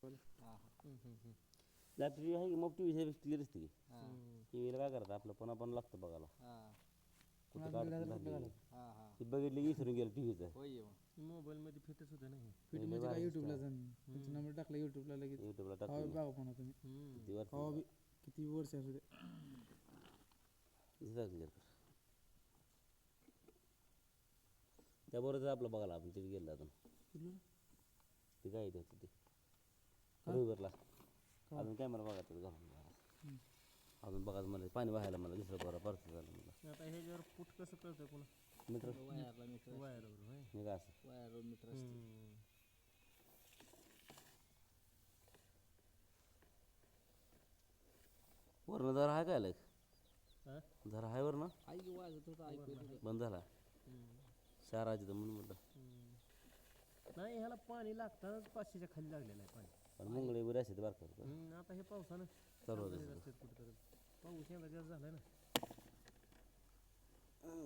हा टी आहे की मग टी व्ही क्लिअर असते की हा टी व्हीला काय करतात आपलं पण लागतं बघायला हा कुठं काढून झाली हा हा ती बघितली की विसरून गेलं टी व्हीचं होय येऊ मोबाईलमध्ये फिटच होतं नाही फिट म्हणजे काय युट्यूबला जाऊन तुमचा नंबर टाकला युट्यूबला लगेच युट्यूबला कवा टाकून बघा पण तुम्ही किती वर्ष कवा बी किती वर्ष असू दे क्लिअर त्याबरोबर आपलं बघायला आपण तिथे गेलं अजून ते काय येते होतं ते रविवारला अजून कॅमेरा बघायचं घालून बघा अजून बघायचं मला पाणी वाहायला मला दुसरं बरं परत झालं मला आता ह्याच्यावर फूट कसं कळतं पुन्हा मीटर वायरला मीटर वायरवर होय मी का असं वायरवर मीटर असते वरनं जरा आहे काय लाईक हा? जरा आहे वरनं आई की वाजत होतं ऐकू येत होतं. बंद झाला शहराची तर म्हणून म्हटलं नाही ह्याला पाणी लागताच 500च्या खाली लागलेलं आहे पाणी पण मुंगळे वगैरे असते बारकर आता हे पावसानं चालू चालू होतं असतात कुठं पाऊस यंदा जास्त झालाय ना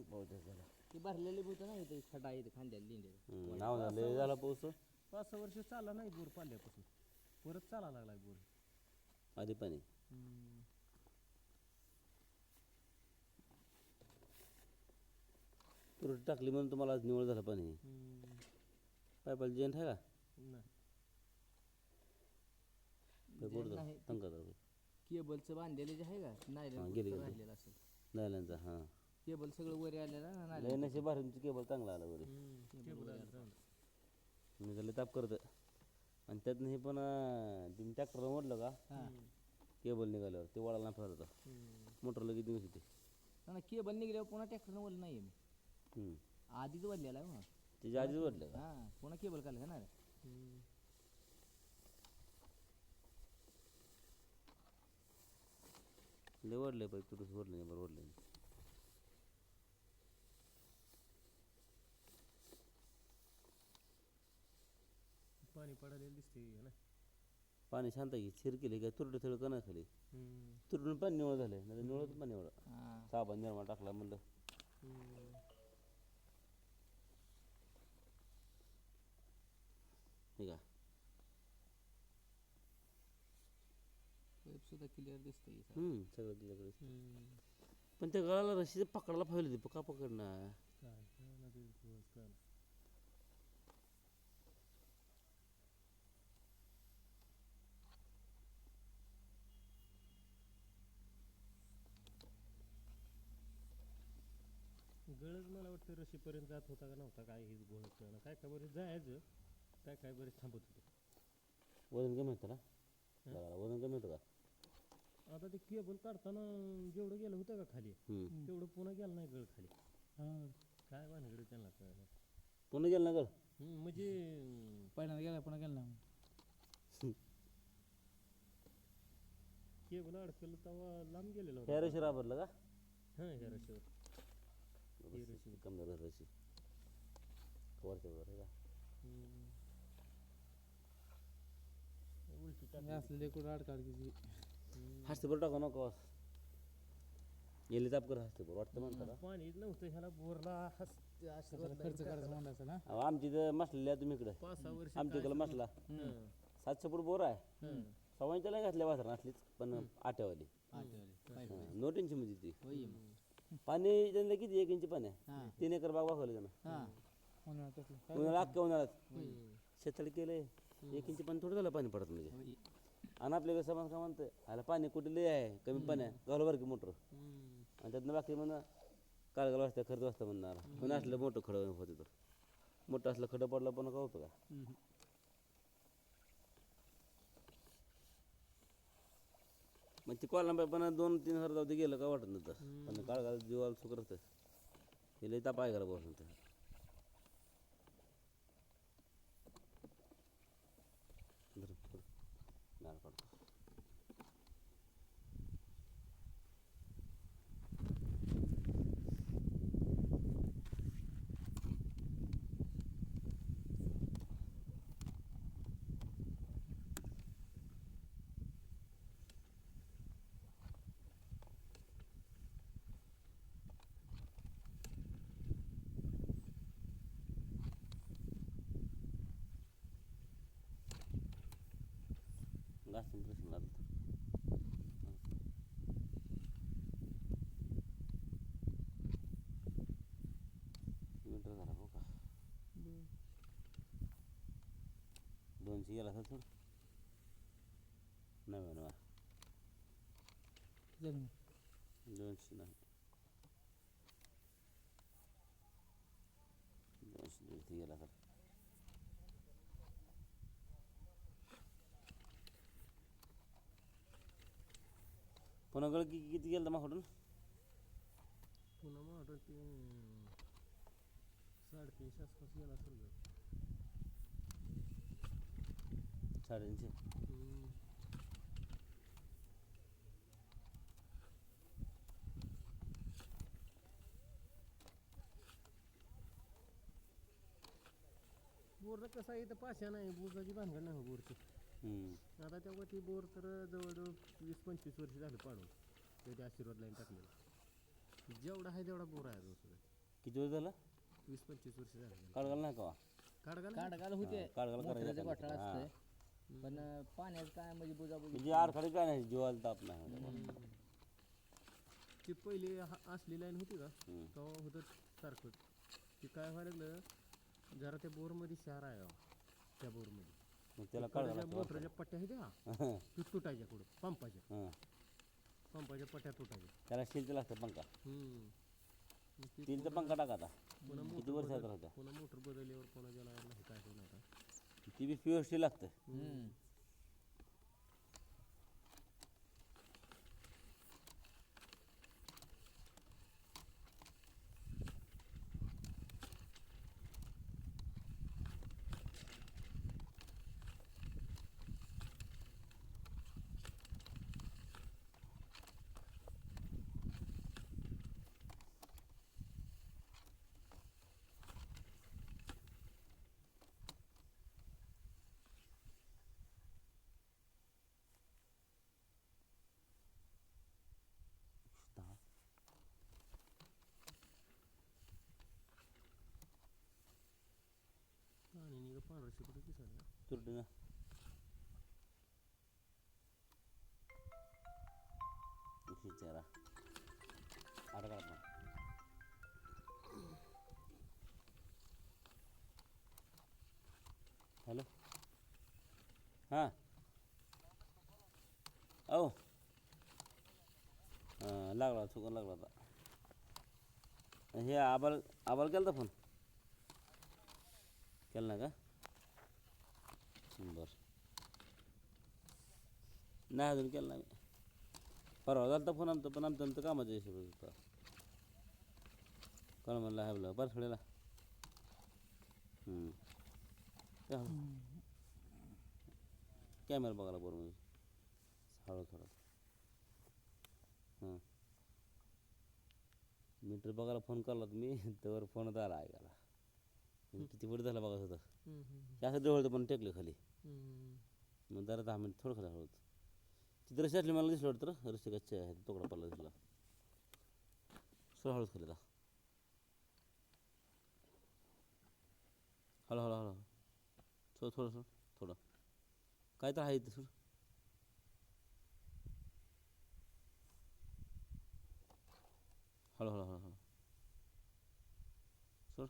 पाऊस जास्त झाला ती भरलेली होतं ना इथे खडा इथे खांद्याला लिंडे नाव झालं झाला पाऊस 5-6 वर्ष चालला नाही बोर पाल्यापासून परत चाला लागलाय बोर आधी पाणी तुरटी टाकली म्हणून तुम्हाला आज निवड झालं पाणी पायपाला जेंट आहे का नाही नाही. तंका केबलचं बांधलेलं जे आहे का हा, गेली. नायला राहिलेलं असेल नायलांचा हां केबल सगळं वर आलेलं ना नायला लयनशे बाहेरची केबल चांगला आला बरे मी त्याला ताप करतं आणि त्यातनं हे पण तुम्ही ट्रॅक्टर मोडलं का केबल निघाल्यावर ते वळाला नाही फिरत होता मोटरला किती दिवस होते ना केबल निघल्यावर पुन्हा ट्रॅक्टरनं वरलं नाही मी आधीच वरलेला आहे त्याच्या आधीच वाटलं का हा पुन्हा केबल काढलं ना लय वडले पाहिजे तुरस वडले बरं वडले पाणी पडायला दिसते ना पाणी शांत की शिर केली काय तुरडं थोडं कणा खाली तुरडून पाणी निवळ झालं नाही निवळत पाणी निवळ हा साबण निर्माण टाकला म्हणलं ठीक आहे पाईप सुद्धा क्लिअर दिसतंय सगळं तुझ्याकडे पण त्या गळाला रशी पकडायला पाहिजे होती का पकडणार काय कळलं ते दिवस कळलं गळच मला वाटतं रशीपर्यंत जात होता का नव्हता काय हेच गोळ कळणं काय काय बरेच जायचं काय काय बरेच थांबत होते वजन कमी होतं ना गळाला वजन कमी होतं का आता ते केबल काढताना जेवढं गेलं होतं का खाली तेवढं पुन्हा गेलं नाही गळ खाली काय भानगड त्यांना कळलं पुन्हा गेलं ना गळ म्हणजे पहिल्यांदा गेला पुन्हा गेला ना केबल अडकलं तेव्हा लांब गेलेलं ह्या होतं रशी राबरलं का हां ह्या रशीवर कमी झालं रशी वरच्या वर आहे का उलटी हे असलेले कुठं अडकाड की हसते बरं टाका नको गेली ताप कर हसते बरं वाटतं म्हणताला पाणी नव्हतं ह्याला बोरला खर्च करायचा म्हणलं असेल ना अहो, आमची तर मसलेली आहे तुम्ही इकडे 5-6 वर्ष आमच्या इकडे मसला 700 फूट बोर आहे सवाईच्या नाही घातल्या वासरा असलीच पण आट्यावाली नो टेन्शन मध्ये ती पाणी त्यांना किती 1 इंच पाणी आहे 3 एकर बाग वाकवली त्यांना उन्हाळ्यात असलं उन्हाळा अख्ख्या उन्हाळ्यात शेततळ केलंय 1 इंच पाणी थोडं झालं पाणी पडत म्हणजे आणि आपल्याकडे समाज का म्हणतं आला पाणी कुठे लय आहे कमी पाणी आहे घालू बरं की मोटर आणि त्यातनं बाकी म्हणा काळगाल वाजता खर्च वाजता म्हणणार पण असलं मोठं खडं होतं तर मोठं असलं खडं पडलं पण का होतं का मग ती कॉलम पण 2-3 हजार जाऊ दे गेलं का वाटत नव्हतं पण काळगाल जीवाला सुकरत हे लय ताप आहे करा बसून तर नाळ काढतो लास्ट प्रश्न लागला मीटर झाला हो का 200 गेला सर थोडं नव्या नवा झालं 200 नाही 200 गेला सर पुन्हा गळ किती गेलं माकडून पुन्हा मग ते 350 आसपास गेला असेल गं. 350 बोरला कसं आहे इथं पाशा नाही बोरची भानगड नाही हो बोरची. आता तेव्हा ती बोर तर जवळजवळ 20-25 वर्ष झालं पाडून ते आशीर्वाद लाईन टाकलेलं जेवढा आहे तेवढा बोर आहे अजून सुद्धा. किती वेळ झाला 20-25 वर्ष झालं काढगाल नाही का काढगाल काढगाल होते काढगाल मोटरचं करायचं घोटाळा हां. असतंय पण पाण्याचं काय म्हणजे बुजाबुजी म्हणजे आरखडी काय नाही जीवाला ताप नाही ती पहिली असली लाईन होती का हम्म. तेव्हा होतं सारखं ती काय व्हायला लागलं जरा त्या बोरमध्ये क्षार आहे हो, त्या बोरमध्ये मग त्याला काढगाल मोटरच्या पट्ट्या आहेत त्या तुटायच्या पुढं पंपाच्या पट्ट्या तुटायच्या त्याला स्टीलचं लागतं पंखा मग ती स्टीलचा पंखा टाका आता पुन्हा किती वर्षाचा होता पुन्हा मोटर बदलल्यावर पुन्हा ज्याला नाही काय होणार आता ती बी प्युअर स्टील लागतं आणि निघा 1500 कुठे दिसायला तुरटीनं चेहरा आठ काढ हॅलो हां ओ लागला चुकून लागला होता हे आबाल आबाल केला होता फोन केला ना का बरं नाही अजून केला नाही परवा झाला तर फोन आमचं पण आमचं कामाचं हिशोब होता कोण म्हणलं आहे बोला बरं थोड्याला कॅमेरा बघायला बरं म्हणजे हळू थोडं मीटर बघायला फोन करला तुम्ही त्यावर फोन आला ऐकायला किती वेळ झाला बघा होतं जास्त जवळ होतं पण टेकले खाली मग जरा 10 मिनिट थोडं खाली हळू तिथं रस्ते असले मला दिसलं वाटतं रस्ते कच्चे आहे तोकडा पडला दिसला हळूच खाली हळू हळू हळू थोडं थोडं काय तर आहे इथं हळू हळू हळू हळू सोड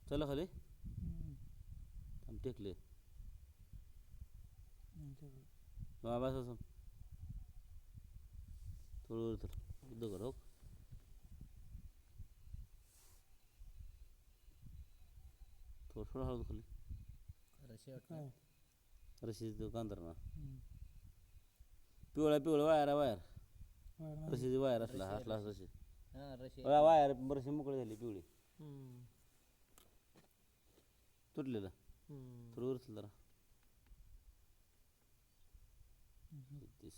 चला खाली आम टेकले बस असं थोडं दगड हो थोडं हळू खाली रशीद कांदर ना पिवळा वायर रशीद वायर असला रशीद वायर बरशी मोकळी झाली पिवळी तुटलेलं थोडं उरसल जरा 30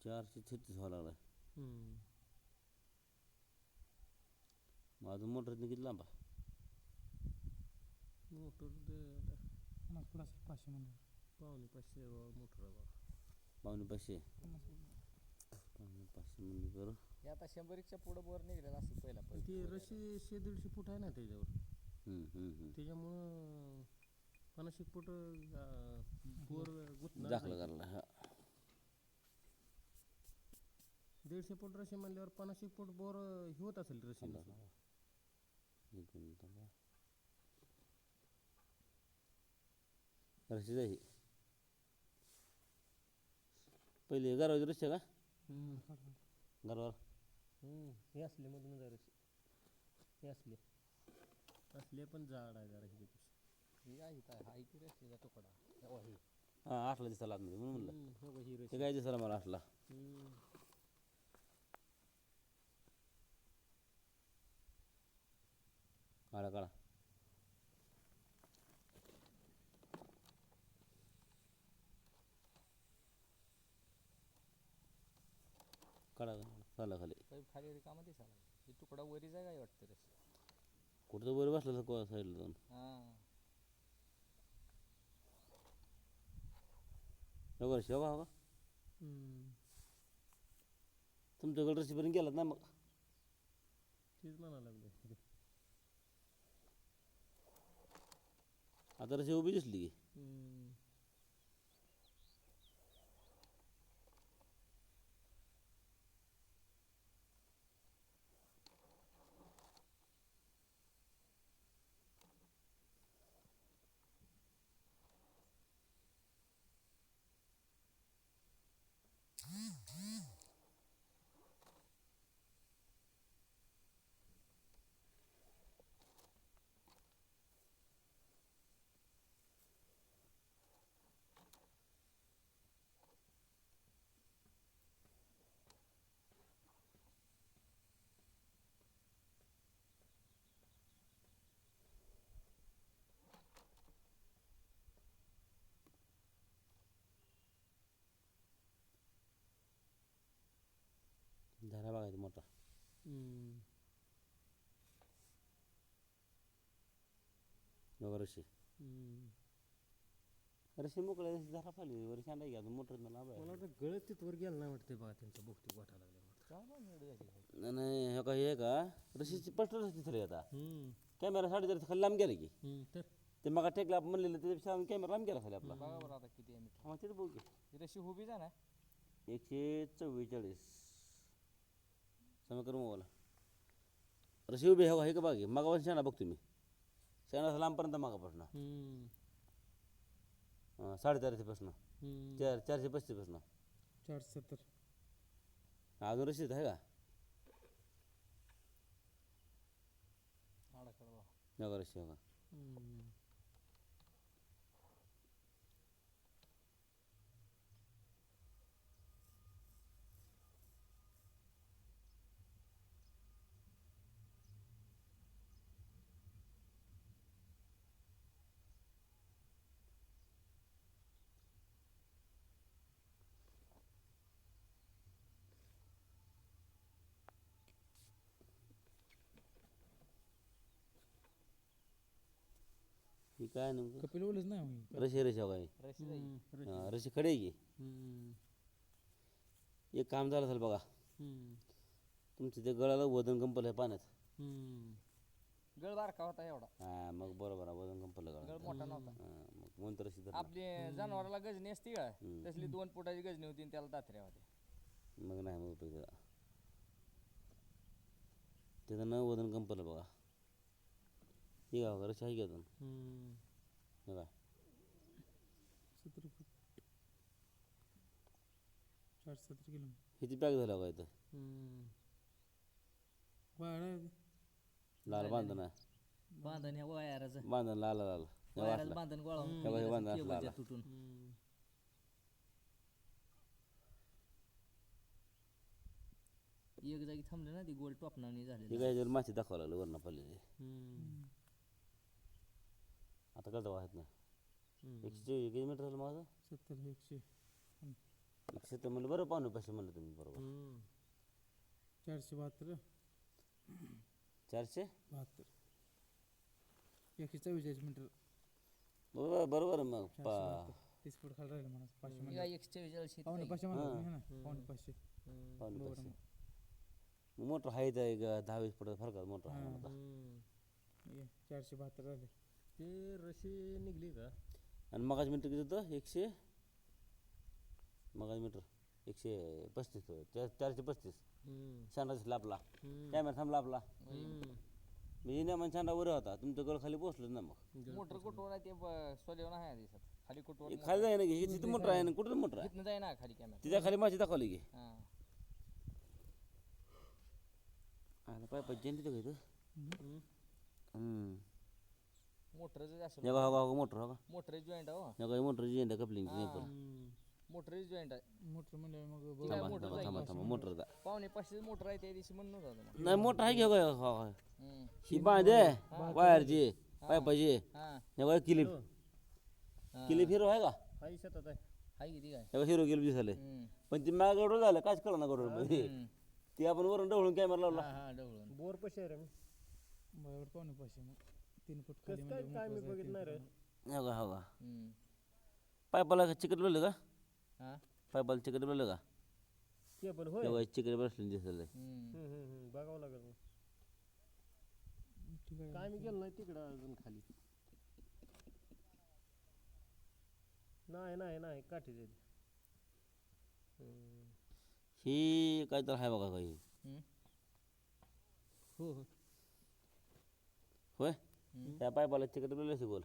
436 व्हायला लागलाय माझं मोटर किती लांबा मोटर पुढं 500 म्हणलं पावणे 500 मोटर आहे बघा 5,500 म्हणजे करू हे आता 100च्या पुढं बोर निघलेला असं पहिला पण ती रशी 100-150 फूट आहे ना त्याच्यावर हम्म. त्याच्यामुळं 50 फूट बोर गुतणार दाखला नाही. करायला हा 150 फूट रशी म्हणल्यावर 50 फूट बोर हे होत असेल रशी एक मिनिट थांबा. रशी जाई पहिले गारवाची रशी आहे का गारवार हे असले मधून जरा हे असले पण जाड आहे जरा ही ही आहे काय हा इथे रस्त्याचा तुकडा तेव्हा हे हां आठला दिसायला आतमध्ये म्हणून म्हणलं ही रशी ते काय दिसायला मला आठला काढा काढा काढा चाला खाली काही खाली रिकामा दिसायला ही तुकडा वरी जाय काय वाटतं रस्ते कुठं तर वर बसला तर साईडला जाऊन हां बघा शेवा हो का तुमच्याकडे रशीपर्यंत गेलात ना मग तेच म्हणायला लागले आता रशी उभी दिसली की झाला बघायचं मोठा बघा रशी रशी मोकळ्या झाला पाहिजे वर शांडा घ्या मोटर लाभ आहे मला वाटतं गळत तिथवर गेलं नाही वाटते बघा त्यांचं बहुतेक वाटायला लागलं नाही हे का हे का रशीची स्पष्ट रस्ती झाली आता कॅमेरा 4.5 खाली लांब गेला की तर ते मग टेकला आपण म्हणलेलं त्यापेक्षा कॅमेरा लांब गेला खाली आपला बघा बरं आता किती आहे मीटर मग तिथं बघू की ही रशी उभी जा ना 144 समय करू मोबाईल रशी उभी हो हे का बागी मागापासून शेणा बघतो मी शेणा लांबपर्यंत मागापासून 450 435 पासून 470 अजून रशीद आहे का आडाकडं बघा रशी बघा ही काय नेमकं कपिल बोलच नाही मग रशी रशी बघा रशी जाई रशी खडे आहे की एक काम झालं असेल बघा तुमच्या ते गळाला वजन कंपल आहे पाण्यात गळ बारका होता एवढा हां मग बरोबर आहे वजन कंपल गळ गळा मोठा नव्हता मग म्हणतो रशी धरला. आपली जनावराला गजनी असती का तसली 2 फुटाची गजनी होती आणि त्याला दात्र्या होत्या मग नाही मग उपयोग त्याचा त्याचं न वजन कंपल बघा हे का रशी आहे की अजून हे काय 70 फूट 470 किलो किती पॅक झाला बघा इथं वाडा लाल बांधण आहे बांधण ह्या वायराचं बांधण लाल लाल हे वायराचं वाटलं. बांधण गोळा होऊन हे बघा, हे बांधण केबलच्या असलं तुटून एक जागी थांबले ना ती गोल टॉपनावणी झाली हे काय जर माशी दाखवा लागलं वरनं पडलेली आता कळतं वाहत ना 124 किती मीटर झालं माझं 70 100 100 तर म्हणलं बरं पाहुणे पैसे म्हणलं तुम्ही बरोबर 472 472 144 मीटर बरोबर बरोबर मग 30 फूट खाली राहिलं म्हणा 500 ही म्हणजे काय 144 शेती पावणे नाही. 500 म्हणलं हां. तुम्ही, है ना पावणे 500 पावणे बरोबर पाचशे. मग. मोटर आहे तर एक 10-20 फुट फरक मोटर आहे हां. म्हणता. ये 472 राहिले. ते रशी निघली का आणि मगाच मीटर किती होतं 100 मगाच मीटर 135 435 शांडा दिसला आपला कॅमेरा थांबला आपला म्हणजे नेमान शांडा वर होता तुमचं गळ खाली पोचलं ना मग मोटर कुठवर आहे ते सोलेवर नाही आहे दिसत. खाली कुठवर हे खाली जाय ना की तिथे मोटर आहे ना कुठं मोटर आहे इथनं जाय ना खाली कॅमेरा. तिच्या खाली माझी दाखवली की हां. आला पाय पाय तिथं घेतो मोटरचं जास्त हे बघा मोटर हो का मोटर जॉईंट आहे हो. हे बघा मोटर झेंडा कपलिंग मोटर जॉईंट आहे. मोटर म्हणल्यावर मग ती काय थांबा मोटर थांबा जाईल. थांबा थांबा मोटरचा पावणे 500 मोटर आहे त्या दिवशी म्हणून होतं. नाही मोटर आहे की हो का हम्म. ही बांधे वायरची पायपाची हां. हे बघा किलिप किलिप हिरो आहे का हाय शेतात आहे हाय किती काय. हे बघा हिरो किलिप दिसले हम्म. पण ती माग गडोळ झालं काच कळलं ना गडोळ मध्ये हम्म. ती आपण वरून डवळून कॅमेरा लावला हां डवळून. बोर पशी आहे रे मी बरोबर पावणे 500 मग 3 फूट खाली कसं काय म्हणजे काय मी मोटर बघितलं नाही रे हे बघा हो का हम्म. पायपाला चिकट बसलं का हां. पायपाला चिकट बसलं का केबल होय हे बघा चिकट बसलं दिसलं हम्म. बघावं लागेल मग. ठीक आहे. काय मी गेलो नाही तिकडं अजून खाली नाही काठी जाईल ही काय तर आहे बघा काही हम्म. हो होय त्या पायपाला चिकट बसलं गोल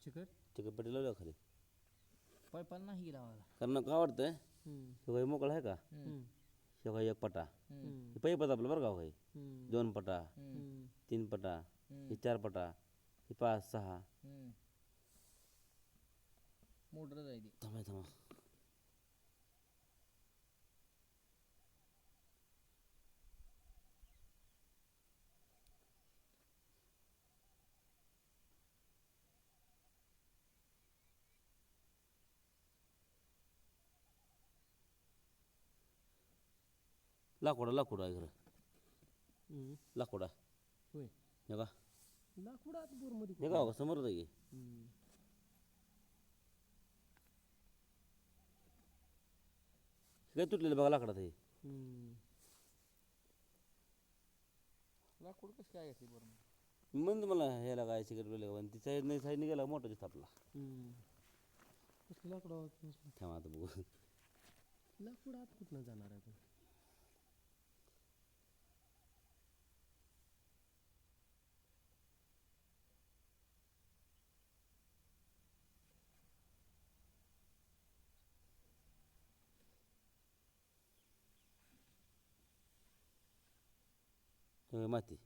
चिकट चिकट पट्टी लावल्या खाली पायपाला नाही गेला मला. कारण काय वाटतंय हे काही मोकळा आहे का हे काही एक पटा हे पैपच आपलं बरं का हो काही 2 पटा 3 पटा हे 4 पटा हे 5 6 मोटर जायची. थांबा थांबा लाकूड आहे खरं लाकूड आहे होय हे का लाकूड आत बोरमध्ये हे का हो का समोरच आहे की हे काय तुटलेलं बघा लाकडात हे लाकूड कसं काय घेतली बरं. म्हणतो मला ह्याला काय सिगरेट बिले पण ती साईडने गेला मोठा दिसत आपला कसलं लाकडं होतं? थांबा आता बघू लाकूड आत कुठनं जाणार आहे पण हे माती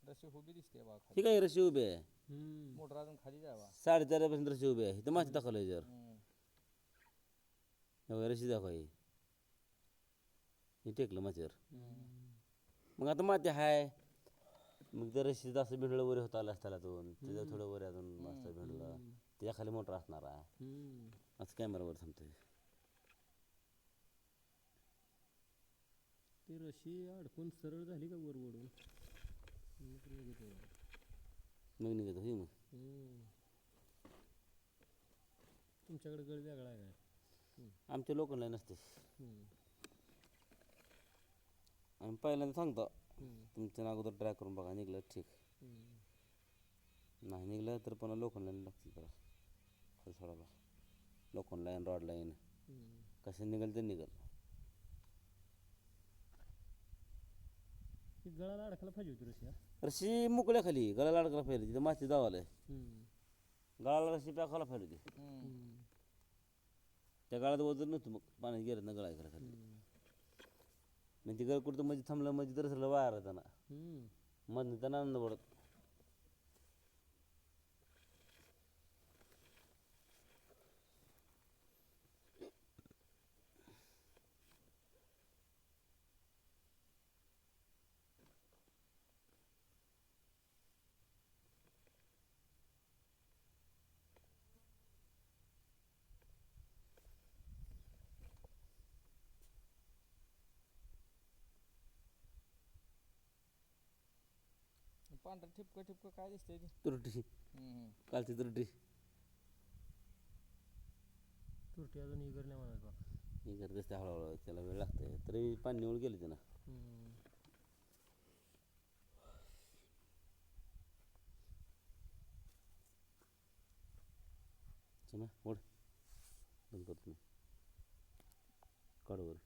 रशी उभी दिसते बा खाली. ही काय रशी उभी आहे मोटर अजून खाली जावा. 4.5 रशी उभी आहे इथं माती दाखवलं याच्यावर हे रशी दाखवा हे टेकलं मातीवर मग आता माती आहे मग त्या रशी जास्त भिंडलं वरे होत आलं असताना तिथं थोडं वरे अजून मस्त भिंडलं त्याच्या खाली मोटर असणार आहे असं कॅमेरावर थांबतोय ती रशी अडकून सरळ झाली का वर वडून मग निघत होई मग तुमच्याकडे गळ वेगळा आहे काय आमच्या लोकांना नसते आम्ही पहिल्यांदा सांगतो तुमचं नाव अगोदर ट्राय करून बघा निघलं ठीक नाही निघलं तर पुन्हा लोखंड लाईन लागतील त्याला खाली सोडायला लोखंड लाईन रॉड लाईन कसं निघेल ते निघेल ती गळाला अडकायला पाहिजे होती रशी रशी मोकळ्या खाली गळाला अडकायला पाहिजे तिथं माती दावालंय गळाला रशी टाकायला पाहिजे होती त्या गळात वजन नव्हतं मग पाण्यात गेलं ना गळा खाली म्हणजे ते गळ कुठं मध्ये थांबलं मध्ये तर सगळं वायर त्यांना मधनं त्यांना आनंद पडत पांढरं ठिपकं ठिपकं काय दिसतंय ते तुरटी कालची तुरटी तुरटी अजून इगर नाही म्हणाल बा. हे करत असते हळूहळू त्याला वेळ लागते तरी पाणी निवड गेलं त्यानं चला ओढ बंद करतो मी काढू वर